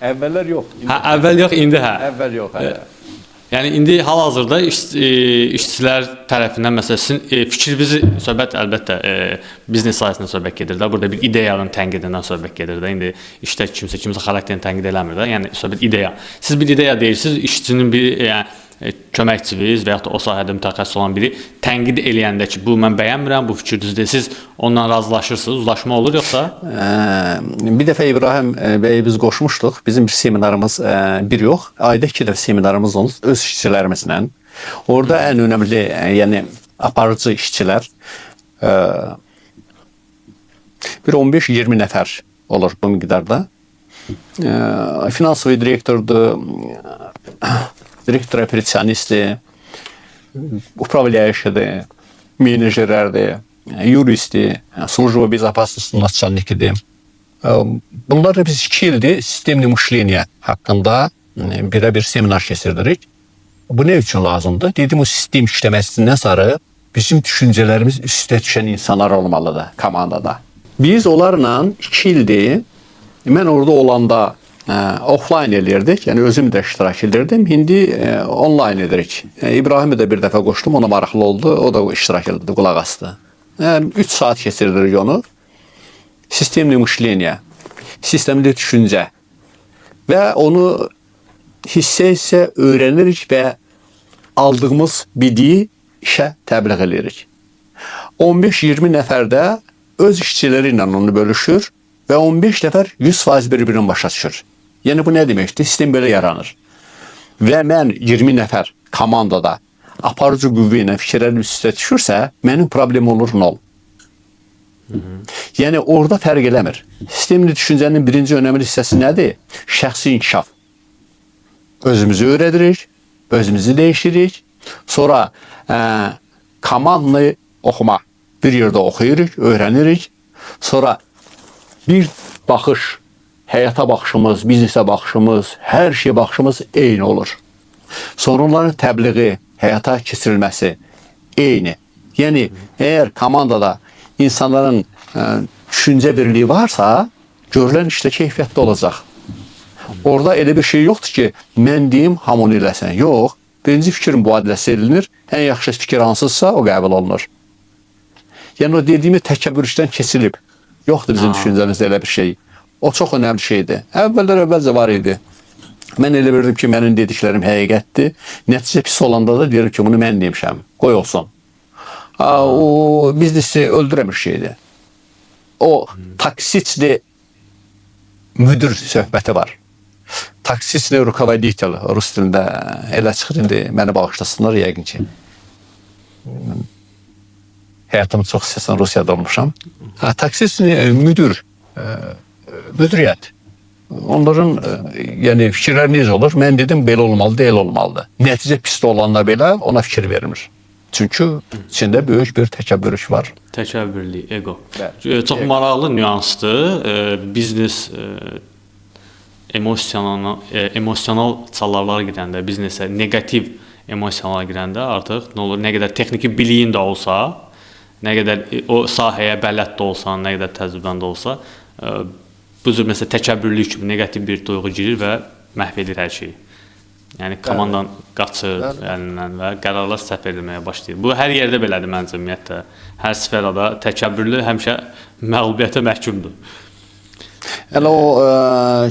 Əvvəllər yox. Hə, əvvəl yox, indi hə. Əvvəl yox. Hə. Yəni indi hal-hazırda işçilər tərəfindən məsələn sizin fikrinizi söhbət əlbəttə biznes sahəsində söhbət gedir də. Burada bir ideyanın tənqidindən söhbət gedir də. İndi işdə kimsə xarakterini tənqid eləmir də. Yəni söhbət ideya. Siz bir ideya deyirsiniz, işçinin bir yəni köməkçiniz və ya da o sahədə mütəxəssis olan biri tənqid eləyəndə ki, bu mən bəyənmirəm, bu fikir düzdür. Siz ondan razılaşırsınız, uzlaşma olur yoxsa? Bir dəfə İbrahim bəy biz qoşmuşduq. Bizim bir seminarımız bir yox, ayda 2 dəfə seminarımız oldu öz işçilərimizlə. Orada ən önəmli, yəni aparıcı işçilər bir 15-20 nəfər olur bu miqdarda. Finansovi direktordur, direktor operasyonisti, upravляющийdir, menejerlərdir, yuristi, служба безопасности начальниkidir. Bunlar biz 2 ildir sistemli müşleniya haqqında bir seminar keçirdirik. Bu ne üçün lazımdır? Dedim o sistem işləməsindən sonra bizim düşüncələrimiz üstə düşən insanlar olmalıdır komandada. Biz onlarla 2 ildir, mən orada olanda offline eləyirdik, yəni özüm də iştirak edirdim. İndi online edirik. İbrahim'i də bir dəfə qoşdum, ona maraqlı oldu, o da iştirak edirdi, qulaq asdı. 3 saat keçirdik onu. Sistemli müşleniya, sistemli düşüncə və onu hissə öyrənirik və aldığımız biliyi işə təbliğ edirik. 15-20 nəfər də öz işçiləri ilə onu bölüşür və 15 nəfər 100% bir-birinin başa düşür. Yəni bu nə deməkdir? Sistem belə yaranır. Və mən 20 nəfər komandada aparıcı qüvvə ilə fikirlərim üstə düşürsə, mənim problem olur 0. Yəni orada fərq eləmir. Sistemli düşüncənin birinci önəmli hissəsi nədir? Şəxsi inkişaf. Özümüzü öyrədirik, özümüzü dəyişirik. Sonra komandlı oxuma. Bir yerdə oxuyuruq, öyrənirik. Sonra bir baxış, həyata baxışımız, biznesə baxışımız, hər şey baxışımız eyni olur. Sonra onların təbliği, həyata keçirilməsi eyni. Yəni, əgər komandada insanların düşüncə birliyi varsa, görülən işdə keyfiyyətli olacaq. Orada elə bir şey yoxdur ki, mən deyim, hamını eləsən. Yox, birinci fikir mübadiləsi edilir, ən yaxşı fikir hansızsa, o qəbul olunur. Yəni, o dediyimi təkəbbürüşdən keçilib. Yoxdur bizim düşüncəmizdə elə bir şey. O çox önəmli şeydir. Əvvəlcə var idi. Mən elə bilirdim ki, mənim dediklərim həqiqətdir. Nəticə pis olanda da deyirəm ki, bunu mən demişəm. Qoy olsun. O biznesi öldürəmir şeydir. O taksitli müdür söhbəti var. Taksitli rukovodитель rus dilində elə çıxır indi məni bağışlasınlar yəqin ki. Həyatım çox istəsən Rusiyada olmuşam. Taksitli müdür, müdüriyyət. Onların yəni fikirləri necə olur? Mən dedim belə olmalıdır, elə olmalıdır. Nəticə pis olanlar belə ona fikir vermir. Çünki içində böyük bir təkəbbürlük var. Təkəbbürlük, ego. Çox maraqlı nüansdır. Biznes emosional çalarlara girəndə, biznesə neqativ emosiyalara girəndə artıq nə olur? Nə qədər texniki biliyin də olsa, nə qədər o sahəyə bələd də olsan, nə qədər təcrübən də olsa, bu cür məsələn təkəbbürlük kimi neqativ bir duyğu girir və məhv edir hər şeyi. Yəni komandan qaçır əlindən və qərarlar səhv edilməyə başlayır. Bu hər yerdə belədir məncə ümumiyyətlə. Hər sferada təkəbbürlü həmişə məğlubiyyətə məhkumdur. Yəni o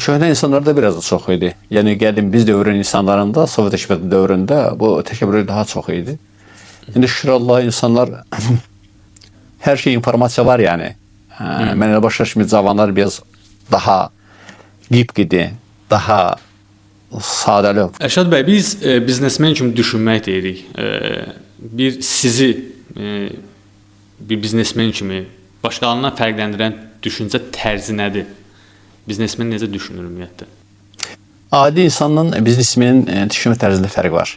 köhnə insanlarda biraz da çox idi. Yəni qədim biz dövrün insanlarında, Sovet hökuməti dövründə bu təkəbbür daha çox idi. İndi şükür Allah insanlar hər şey informasiya var yəni. Mən elə başa düşmür cavanlar biraz daha qibqidi, daha sadəli. Ərşad bəy, biz biznesmen kimi düşünmək deyirik. Bir sizi bir biznesmen kimi başqalarından fərqləndirən düşüncə tərzi nədir? Biznesmen necə düşünür ümumiyyətlə? Adi insanla biznesmenin düşünmə tərzində fərq var.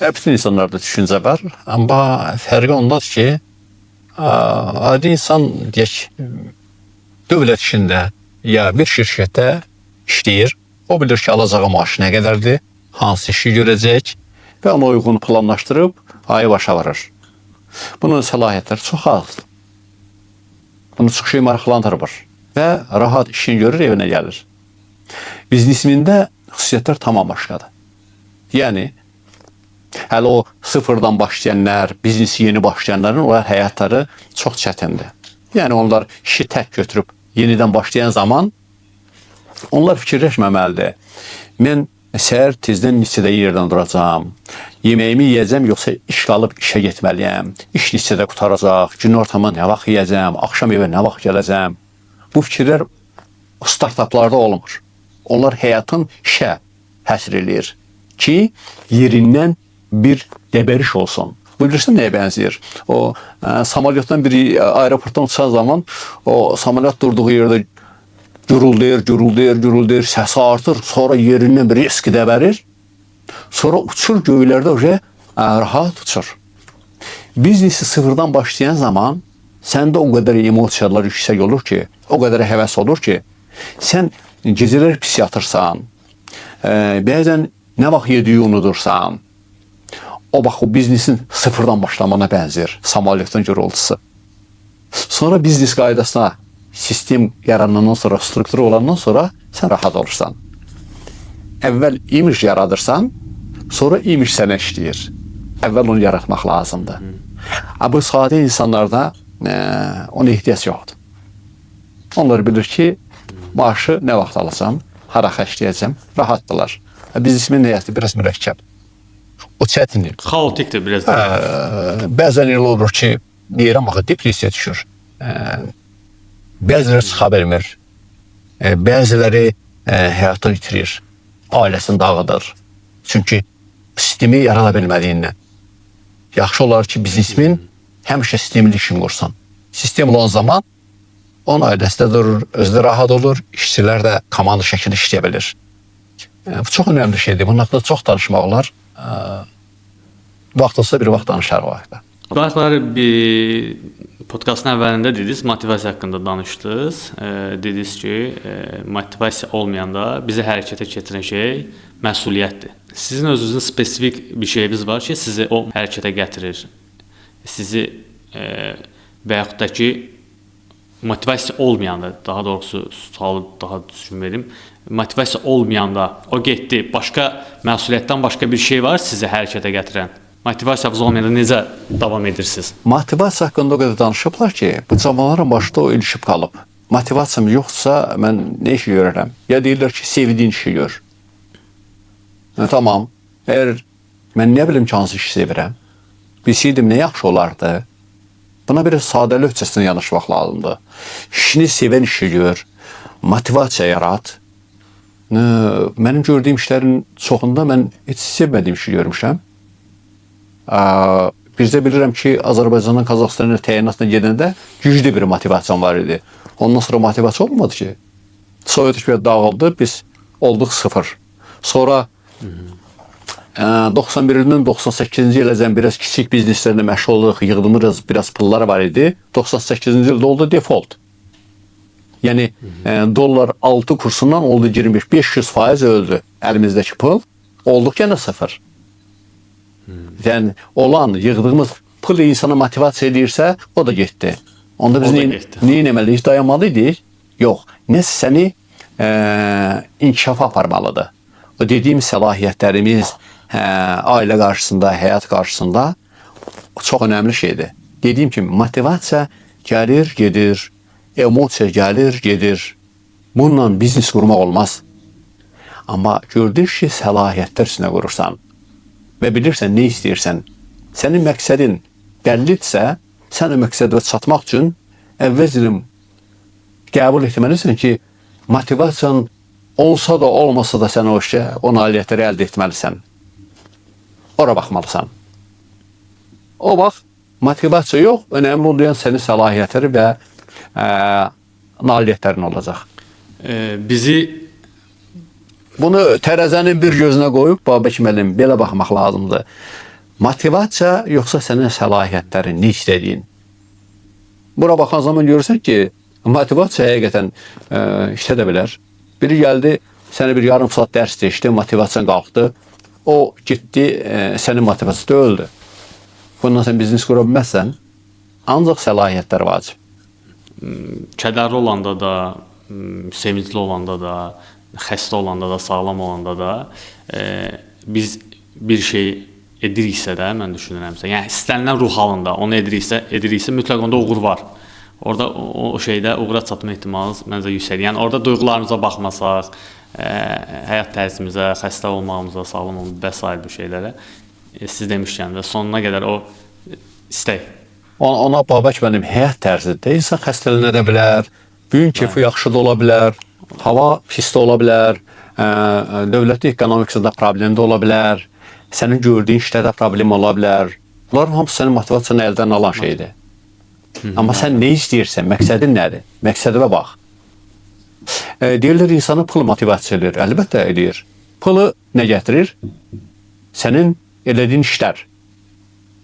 Bütün insanlarda düşüncə var, amma fərqi ondadır ki, adi insan deyək, dövlət işində ya bir şirkətdə işləyir, o bilir ki, alacağı maaş nə qədərdir, hansı işi görəcək və ona uyğun planlaşdırıb ayı başa varır. Bunun səlahiyyətləri çox azdır. Bunu çox şey maraqlandırmır və rahat işini görür, evinə gəlir. Biznesmində xüsusiyyətlər tamam başqadır. Yəni, hələ o sıfırdan başlayanlar, biznesi yeni başlayanların onlar həyatları çox çətindir. Yəni, onlar işi tək götürüb yenidən başlayan zaman onlar fikirləşməməlidir. Mən səhər tezdən neçədə yerdən duracağam, yeməyimi yiyəcəm, yoxsa iş qalıb işə getməliyəm, iş neçədə qutaracaq, gün ortamı nə vaxt yiyəcəm, axşam evə nə vaxt gələcəm. Bu fikirlər startaplarda olmur. Onlar həyatın işə həsr eləyir ki, yerindən bir dəbəriş olsun. Bu bilirsən nəyə bənzəyir? O samolyotdan biri aeroportdan uçan zaman o samolyot durduğu yerdə gürüldəyir, səsi artır, sonra yerindən bir risk dəbərir, sonra uçur göylərdə oca rahat uçur. Biznesi sıfırdan başlayan zaman səndə o qədər emosiyalar yüksək olur ki, o qədər həvəs olur ki, sən gecələr pis yatırsan, bəzən nə vaxt yediyi unudursan, o bax o biznesin sıfırdan başlamana bənzər, samolyotun gürültüsü. Sonra biznes qaydasına sistem yaranandan sonra, struktur olandan sonra sən rahat olursan. Əvvəl imaj yaradırsan, sonra imaj sənə işləyir. Əvvəl onu yaratmaq lazımdır. Bu sadə insanlarda ona ehtiyac yoxdur. Onlar bilir ki, maaşı nə vaxt alacam, hara xərcləyəcəm, rahatdırlar. Biznesmen həyatı biraz mürəkkəb. O çətindir. Xaotikdir biraz da. Bəzən elə olur ki, deyirəm, axı depressiya düşür. Bəziləri çıxa bilmir. Bəziləri həyatını itirir. Ailəsini dağıdır. Çünki sistemi yarada bilmədiyindən. Yaxşı olar ki, biznesmen həmişə sistemli işin qursun. Sistem olan zaman onun ailəsi də durur, özü də rahat olur, işçilər də komanda şəkildə işləyə bilir. Bu çox önəmli şeydir. Bunun haqqında çox danışmaq olar. Vaxt olsa bir vaxt danışarıq o haqqında. Bayaqlar bir podkastın əvvəlində dediniz, motivasiya haqqında danışdınız. Dediniz ki, motivasiya olmayanda bizi hərəkətə keçirən şey məsuliyyətdir. Sizin özünüzün spesifik bir şeyiniz var ki, sizi o hərəkətə gətirir. Sizi və yaxud da ki, motivasiya olmayanda, daha doğrusu sualı daha düzgün verim, motivasiya olmayanda o getdi, başqa məsuliyyətdən başqa bir şey var sizi hərəkətə gətirən. Motivasiyamız olmayanda necə davam edirsiniz? Motivasiya haqqında o qədər danışıblar ki, bu cavanların başda o ilişib qalıb. Motivasiyam yoxsa mən nə işi görərəm? Ya deyirlər ki, sevdiyin işi gör. Tamam, əgər mən nə bilim ki, hansı işi sevirəm, bilsəydim nə yaxşı olardı, buna bir sadəlövçəsindən yanaşmaq lazımdır. İşini sevən işi gör, motivasiya yarat. Mənim gördüyüm işlərin çoxunda mən heç sevmədiyim işi görmüşəm. Bizdə bilirəm ki, Azərbaycandan Qazaxıstana təyinatına gedəndə güclü bir motivasiyam var idi. Ondan sonra motivasiya olmadı ki. Sovet hökumət dağıldı, biz olduq sıfır. Sonra 91-dən 98-ci iləcən biraz kiçik bizneslərlə məşğul olduq, yığdımırız, biraz pullar var idi. 98-ci ildə oldu default. Yəni dollar 6 kursundan oldu 25, 500% öldü əlimizdəki pul. Olduq yenə sıfır. Yəni olan, yığdığımız pul insana motivasiya edirsə, o da getdi. Onda biz nə etməliyik? Dayanmalıyıq? Yox. Nəsə səni inkişafa aparmalıdır. O dediyim səlahiyyətlərimiz ailə qarşısında, həyat qarşısında çox önəmli şeydir. Dediyim kimi, motivasiya gəlir, gedir. Emosiya gəlir, gedir. Bununla biznes qurmaq olmaz. Amma gördük ki, səlahiyyətlər üstünə qurursan və bilirsən nə istəyirsən, sənin məqsədin bəllidirsə, sən o məqsədə çatmaq üçün əvvəlcədən qəbul etməlisən ki, motivasiyan olsa da, olmasa da sən o işə, o nailiyyətləri əldə etməlisən. Ora baxmalısan. O vaxt motivasiya yox, önəmli olan sənin səlahiyyətləri və nailiyyətlərin olacaq. Bunu tərəzənin bir gözünə qoyub, Babək müəllim, belə baxmaq lazımdır. Motivasiya yoxsa sənin səlahiyyətlərin, nə istədiyin? Bura baxan zaman görürsən ki, motivasiya həqiqətən işlədə bilər. Biri gəldi, sənə bir yarım saat dərs deşdi, motivasiyan qalxdı. O getdi, sənin motivasiyası öldü. Bundan sən biznes qura bilməzsən, ancaq səlahiyyətlər vacib. Kədərli olanda da, sevincli olanda da, xəstə olanda da, sağlam olanda da biz bir şey ediriksə də, mən düşünürəmsə, yəni istənilən ruh halında onu ediriksə mütləq onda uğur var. Orada o şeydə uğura çatma ehtimalımız məncə yüksəkdir. Yəni orada duyğularımıza baxmasaq, həyat tərzimizə, xəstə olmağımıza, sağlam olmağımıza və sair bu şeylərə siz demişkən və sonuna qədər o istək. Ona babək mənim həyat tərzidir. İnsan xəstələnə də bilər, gün kefi yaxşı da ola bilər, hava pis də ola bilər, dövlətin ekonomikasında problem də ola bilər, sənin gördüyün işlərdə problem ola bilər. Bunların hamısı sənin motivasiyanı əldən alan şeydir. Amma sən nə istəyirsən, məqsədin nədir? Məqsədivə bax. Deyirlər, insanı pul motivasiya edir. Əlbəttə edir. Pulu nə gətirir? Sənin elədiyin işlər.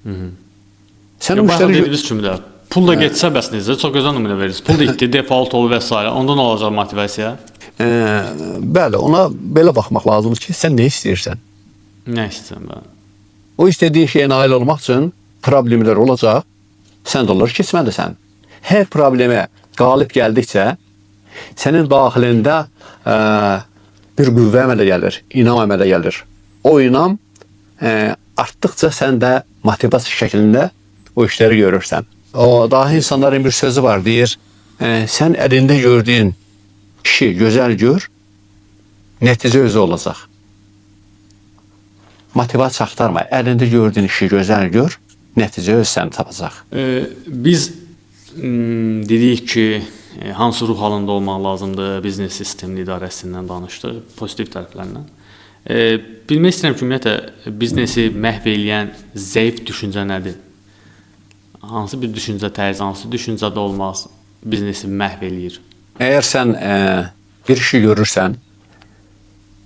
Sən o Başqa işləri... dediyimiz kimi də pul da getsə bəs necə? Çox gözəl nümunə verirsiniz. Pul da itdi, default oldu və s. Onda nə olacaq motivasiya? Bəli, ona belə baxmaq lazımdır ki, sən nə istəyirsən? Nə istəyirsən mən? O istədiyin şeyə nail olmaq üçün problemlər olacaq. Sən də onları keçməlisən. Hər problemə qalib gəldikcə sənin daxilində bir qüvvə əmələ gəlir, inam əmələ gəlir. O inam artdıqca sən də motivasiya şəklində o işləri görürsən. O dahi insanların bir sözü var, deyir, sən əlində gördüyün işi gözəl gör, nəticə özü olacaq. Motivasiya axtarma, əlində gördüyün işi gözəl gör, nəticə öz səni tapacaq. Biz dedik ki, hansı ruh halında olmaq lazımdır, biznes sistemli idarəsindən danışdıq, pozitiv tərəflərindən. Bilmək istəyirəm ki, ümumiyyətlə, biznesi məhv eləyən zəif düşüncə nədir? Hansı bir düşüncə tərzi, hansı düşüncədə olmaq biznesi məhv eləyir? Əgər sən bir işi görürsən,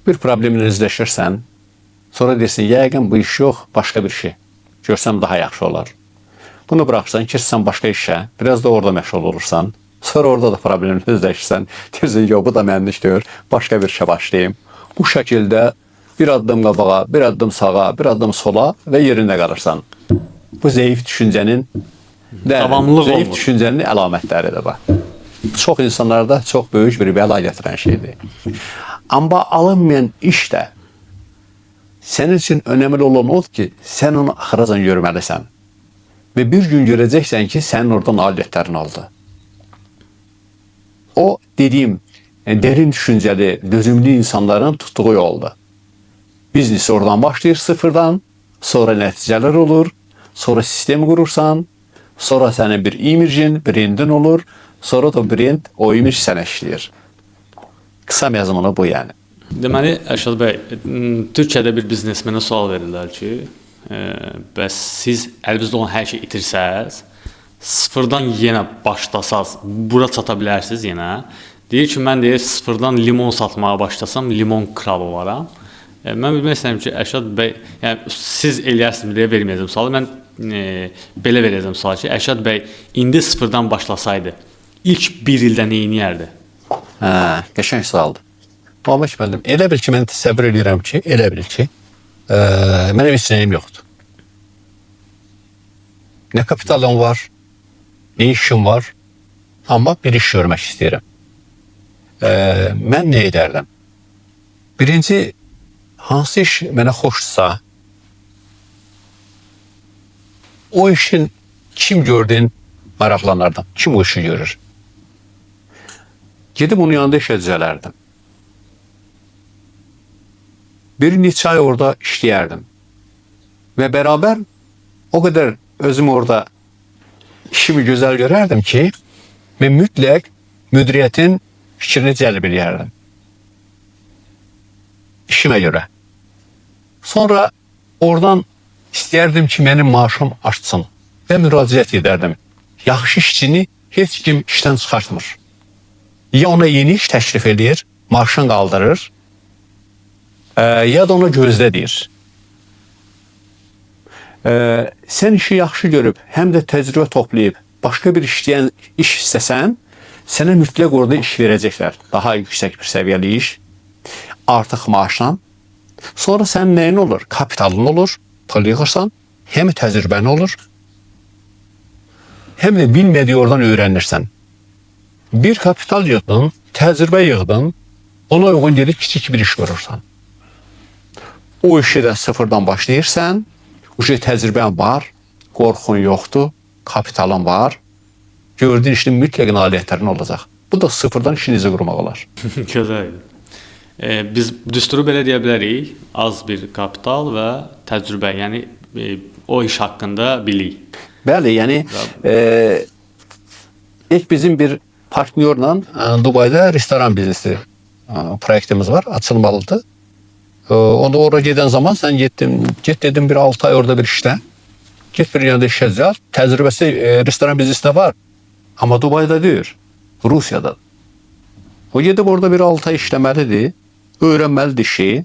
bir problemlə üzləşirsən, sonra deyirsən, yəqin bu iş yox, başqa bir şey. Görsəm daha yaxşı olar. Bunu bıraxırsan, keçsən başqa işə, biraz da orada məşğul olursan, sonra orada da problemlə üzləşirsən, deyirsən, yox, bu da mənim iş deyir, başqa bir işə başlayayım. Bu şəkildə bir addım qabağa, bir addım sağa, bir addım sola və yerində qalırsan. Bu zəif düşüncənin Davamlılıq olmur. düşüncənin əlamətləridir bax. Çox insanlarda çox böyük bir bəla gətirən şeydir. Amma alınmayan iş də sənin üçün önəmli olan odur ki, sən onu axıracan görməlisən. Və bir gün görəcəksən ki, sənin oradan alətlərin aldı. O dediyim derin düşüncəli, dözümlü insanların tutduğu yoldur. Biznes oradan başlayır sıfırdan, sonra nəticələr olur, sonra sistem qurursan, sonra sənin bir imicin, brendin olur, sonra da brend o imic sənə işləyir. Qısa məzmunu bu yəni. Deməli, Ərşad bəy, Türkiyədə bir biznesmenə sual verirlər ki, bəs siz əlinizdə olan hər şeyi itirsəz, sıfırdan yenə başlasaz, bura çata bilərsiniz yenə. Deyir ki, mən deyir, sıfırdan limon satmağa başlasam, limon kralı olaram. Mən bilmək istəyirəm ki, Ərşad bəy, yəni siz eləyərsiniz deyə verməyəcəm sualı. Mən belə verəcəm sualı ki, Ərşad bəy indi sıfırdan başlasaydı, ilk bir ildə nə edərdi? Qəşəng sualdır. Babək müəllim, elə bil ki, mən təsəvvür edirəm ki, elə bil ki, mənim heç nəyim yoxdur. Nə kapitalım var, nə işim var, amma bir iş görmək istəyirəm. Mən nə edərdim? Birinci, hansı iş mənə xoşsa, o işin kim gördüyün maraqlanardım, kim o işi görür. Gedib onun yanında işə düzələrdim. Bir neçə ay orada işləyərdim. Və bərabər o qədər özüm orada işimi gözəl görərdim ki, mən mütləq müdiriyyətin fikrini cəlb edərdim. İşimə görə. Sonra oradan istəyərdim ki, mənim maaşım artsın və müraciət edərdim. Yaxşı işçini heç kim işdən çıxartmır. Ya ona yeni iş təklif edir, maaşını qaldırır, ya da ona gözlə deyir. Sən işi yaxşı görüb, həm də təcrübə toplayıb, başqa bir iş istəsən, sənə mütləq orada iş verəcəklər. Daha yüksək bir səviyyəli iş, artıq maaşla. Sonra sənin nəyin olur? Kapitalın olur, pul yığırsan, həm təcrübən olur, həm də bilmədiyi oradan öyrənirsən. Bir kapital yığdın, təcrübə yığdın, Ona uyğun gedib kiçik bir iş görürsən. O işi də sıfırdan başlayırsan, uje təcrübən var, qorxun yoxdur, kapitalın var. Gördüyün işin mütləq nailiyyətlərin olacaq. Bu da sıfırdan işinizi qurmaq olar. Gözəl. Biz düsturu belə deyə bilərik, az bir kapital və təcrübə, yəni o iş haqqında bilik. Bəli, yəni ilk bizim bir partnyorla Dubayda restoran biznesi proyektimiz var, açılmalıdır. Onu oraya giden zaman sen git dedim bir 6 ay orada bir işle. Git bir yerde işe düzelt. Tecrübesi restoran biznesinde var. Ama Dubai'de değil, Rusya'da. O gidip orada bir 6 ay işlemelidir. Öğrenmelidir şeyi.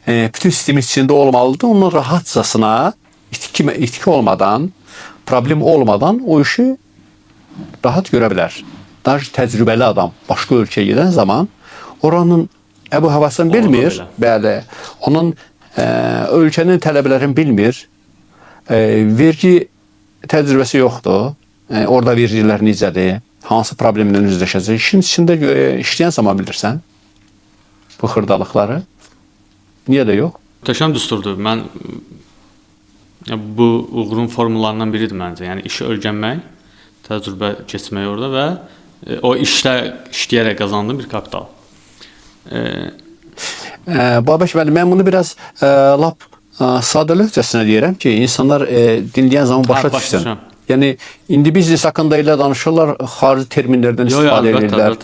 Bütün sistemin içinde olmalıdır. Onun rahatçasına itki olmadan, problem olmadan o işi rahat görebilir. Daha tecrübeli adam başka ülkeye giden zaman oranın bu havasını bilmir. Bəli. Onun ölkənin tələbələrini bilmir. Vergi təcrübəsi yoxdur. Orada vergilər necədir? Hansı problemlə üzləşəcək? İşin içində işləyən zaman bilirsən bu xırdalıqları. Niyə də yox? Möhtəşəm düsturdur. Mən bu uğurun formullarından biridir məncə. Yəni işi öyrənmək, təcrübə keçmək orada və o işdə işləyərək qazandığın bir kapital. Babək müəllim, mən bunu biraz lap sadəlövcəsinə deyirəm ki, insanlar dinləyən zaman başa düşsün. Yəni indi biznes haqqında ilə danışırlar, xarici terminlərdən istifadə edirlər.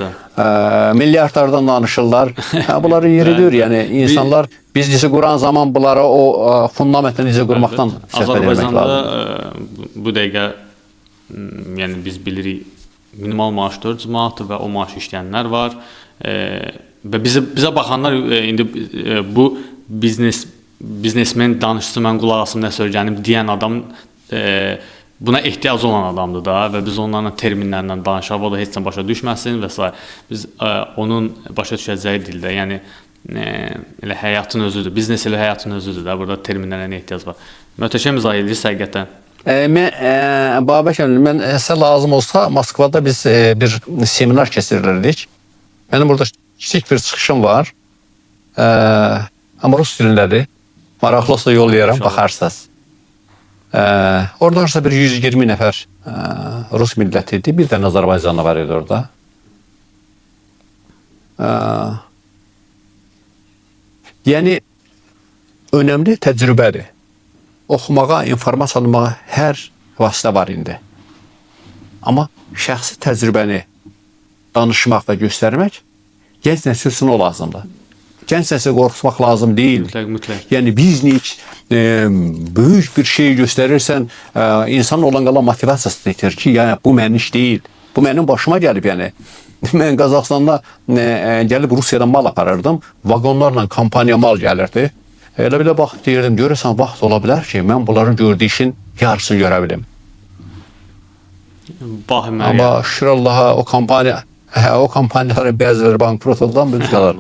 Milyardlardan danışırlar. Bunların yeridir. Yəni insanlar biznesi quran zaman bunlara o fundamentlə necə qurmaqdan söhbət etmək lazımdır. Azərbaycanda bu dəqiqə yəni biz bilirik minimal maaş 400 manatdır və o maaş işləyənlər var. Və bizə baxanlar indi bu biznesmen danışıcı mən qulaq asım nə söyləyənim deyən adam buna ehtiyac olan adamdır da və biz onlarla terminlərlə danışaq, o da heç nə başa düşməsin və s. Biz onun başa düşəcəyi dildə, yəni elə həyatın özüdür, biznes elə həyatın özüdür da, burada terminlərə nə ehtiyac var. Möhtəşəm izah edirsiniz həqiqətən. Babək müəllim, mən sizə lazım olsa Moskvada biz bir seminar keçirirdik. Mənim burada kiçik bir çıxışım var. Amma rus dilindədir. Maraqlı olsa yollayaram, baxarsınız. Oradan bir 120 nəfər Rus milləti idi. Bir dənə Azərbaycanlı var idi orada. Yəni önəmli təcrübədir. Oxumağa, informasiya almağa hər vasitə var indi. Amma şəxsi təcrübəni danışmaq və göstərmək gənc nəsil üçün o lazımdır. Gənc nəsil qorxutmaq lazım deyil. Mütləq. Yəni biznik böyük bir şey göstərirsən, insan olan qalan motivasiyası deyir ki, yəni bu mənim iş deyil. Bu mənim başıma gəlib, yəni. Mən Qazaxstanda gəlib Rusiyadan mal aparırdım. Vagonlarla kampaniya mal gəlirdi. Elə belə bax deyirdim, görürsən vaxt ola bilər ki, mən bunların gördüyü işin yarısını görə bilim. Amma şükür Allaha o kampaniyaların bəziləri bankrot oldudan biz qalır.